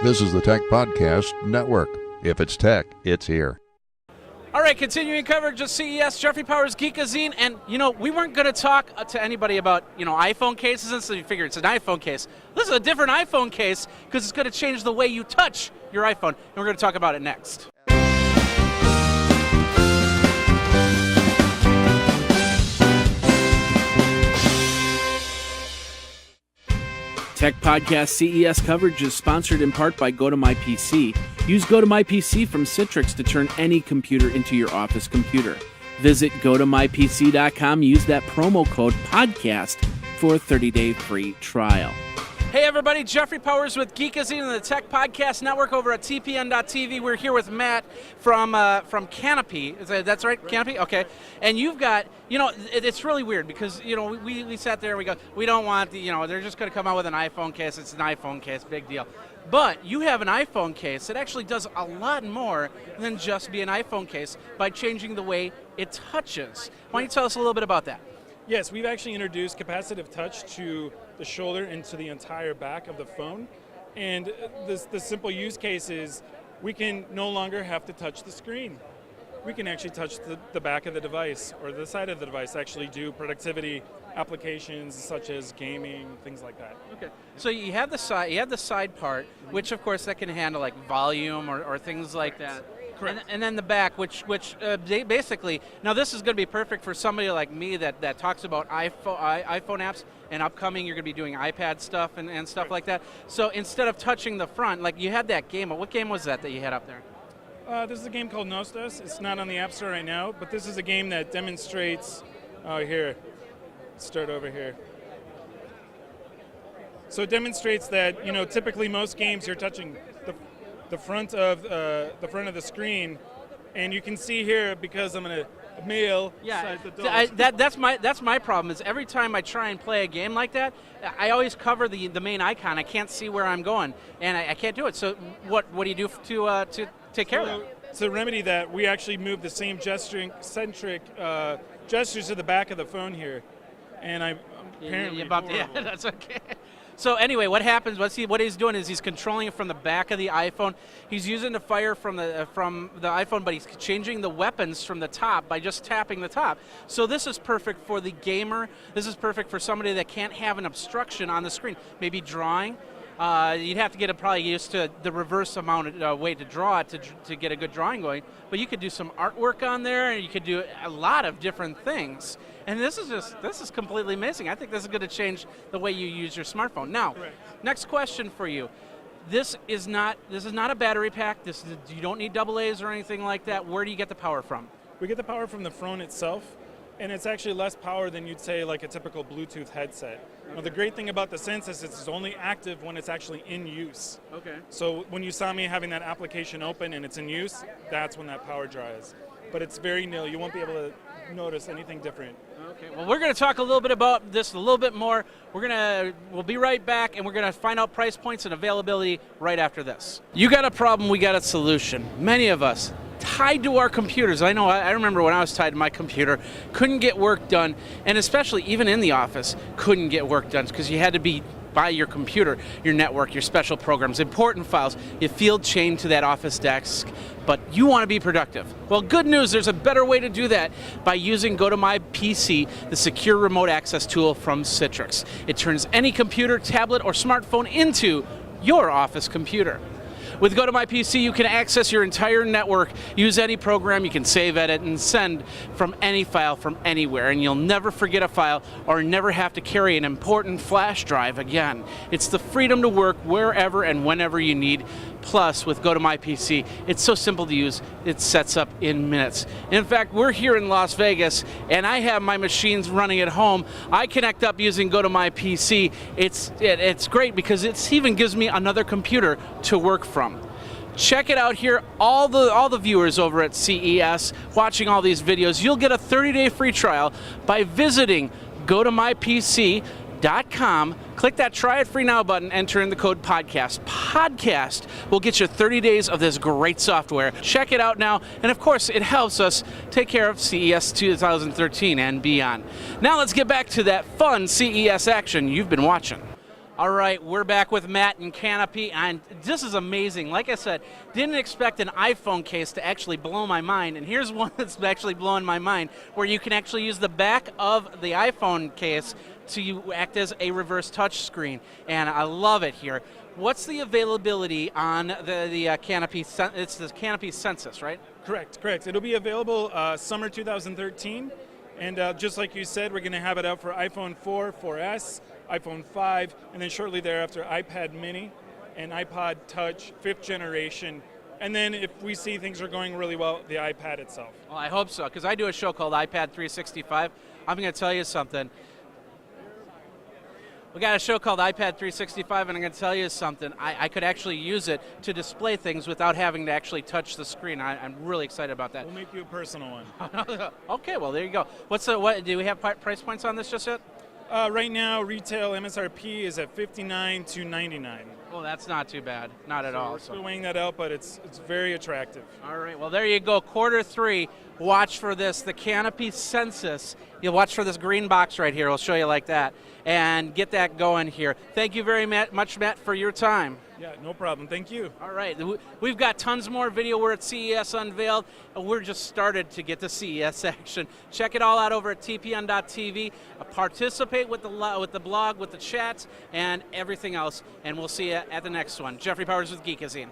This is the Tech Podcast Network. If it's tech, it's here. All right, continuing coverage of CES, Jeffrey Powers, Geekazine, and we weren't going to talk to anybody about iPhone cases, and so you figure it's an iPhone case. This is a different iPhone case because it's going to change the way you touch your iPhone, and we're going to talk about it next. Tech Podcast CES coverage is sponsored in part by GoToMyPC. Use GoToMyPC from Citrix to turn any computer into your office computer. Visit GoToMyPC.com, use that promo code PODCAST for a 30-day free trial. Hey everybody, Jeffrey Powers with Geekazine and the Tech Podcast Network over at TPN.TV. We're here with Matt from Canopy. That's right, Canopy? Okay. And you've got, it's really weird because, we sat there and we go, we don't want they're just going to come out with an iPhone case. It's an iPhone case, big deal. But you have an iPhone case that actually does a lot more than just be an iPhone case by changing the way it touches. Why don't you tell us a little bit about that? Yes, we've actually introduced capacitive touch to the shoulder and to the entire back of the phone. And the simple use case is we can no longer have to touch the screen. We can actually touch the back of the device or the side of the device, actually do productivity applications such as gaming, things like that. Okay. So you have the side part, which of course that can handle like volume or things like that. And then the back, which they basically, now this is going to be perfect for somebody like me that talks about iPhone apps, and upcoming you're going to be doing iPad stuff and stuff like that. So instead of touching the front, like you had that game, what game was that you had up there? This is a game called Nostos. It's not on the App Store right now, but this is a game that demonstrates, here, start over here. So it demonstrates that, typically most games you're touching the front of the screen, and you can see here because I'm a male. Yeah, that's my problem. Is every time I try and play a game like that, I always cover the main icon. I can't see where I'm going, and I can't do it. So what do you do to take care of that? To remedy that, we actually move the same gesturing-centric gestures to the back of the phone here, and I'm apparently that's okay. So anyway, what happens? What he's doing is he's controlling it from the back of the iPhone. He's using the fire from the iPhone, but he's changing the weapons from the top by just tapping the top. So this is perfect for the gamer. This is perfect for somebody that can't have an obstruction on the screen. Maybe drawing. You'd have to get probably used to the reverse amount of way to draw it to get a good drawing going. But you could do some artwork on there, and you could do a lot of different things. And this is completely amazing. I think this is going to change the way you use your smartphone. Now, next question for you. This is not a battery pack. You don't need AA's or anything like that. Where do you get the power from? We get the power from the phone itself, and it's actually less power than you'd say like a typical Bluetooth headset. Now, the great thing about the Sensus is it's only active when it's actually in use. Okay. So when you saw me having that application open and it's in use, that's when that power dries. But it's very nil. You won't be able to notice anything different. Okay, well, we're going to talk a little bit about this a little bit more. We'll be right back, and we're going to find out price points and availability right after this. You got a problem, we got a solution. Many of us tied to our computers. I know, I remember when I was tied to my computer, couldn't get work done, and especially even in the office, couldn't get work done because you had to be by your computer, your network, your special programs, important files, you field chain to that office desk, but you want to be productive. Well, good news, there's a better way to do that by using GoToMyPC, the secure remote access tool from Citrix. It turns any computer, tablet, or smartphone into your office computer. With GoToMyPC, you can access your entire network, use any program, you can save, edit, and send from any file from anywhere, and you'll never forget a file or never have to carry an important flash drive again. It's the freedom to work wherever and whenever you need. Plus, with GoToMyPC, it's so simple to use, it sets up in minutes. In fact, we're here in Las Vegas, and I have my machines running at home. I connect up using GoToMyPC. It's great because it even gives me another computer to work from. Check it out here, all the viewers over at CES watching all these videos, you'll get a 30-day free trial by visiting GoToMyPC.com. Click that Try It Free Now button, enter in the code PODCAST. PODCAST will get you 30 days of this great software. Check it out now, and of course, it helps us take care of CES 2013 and beyond. Now let's get back to that fun CES action you've been watching. All right, we're back with Matt and Canopy, and this is amazing. Like I said, didn't expect an iPhone case to actually blow my mind, and here's one that's actually blowing my mind, where you can actually use the back of the iPhone case to act as a reverse touch screen, and I love it here. What's the availability on the Canopy? It's the Canopy Sensus, right? Correct. It'll be available summer 2013, and just like you said, we're going to have it out for iPhone 4, 4S, iPhone 5, and then shortly thereafter iPad mini and iPod Touch 5th generation. And then if we see things are going really well, the iPad itself. Well, I hope so, because I do a show called iPad 365. I'm going to tell you something. We got a show called iPad 365, and I'm going to tell you something. I could actually use it to display things without having to actually touch the screen. I'm really excited about that. We'll make you a personal one. Okay, well, there you go. What do we have price points on this just yet? Right now, retail MSRP is at $59 to $99. Well, that's not too bad. Not at all. We're still weighing that out, but it's very attractive. All right, well, there you go. Quarter 3, watch for this, the Canopy Sensus. You'll watch for this green box right here. I'll show you like that. And get that going here. Thank you very much, Matt, for your time. Yeah, no problem. Thank you. All right, we've got tons more video. We're at CES Unveiled, and we're just started to get to CES action. Check it all out over at TPN.TV. Participate with the blog, with the chats, and everything else, and we'll see you at the next one. Jeffrey Powers with Geekazine.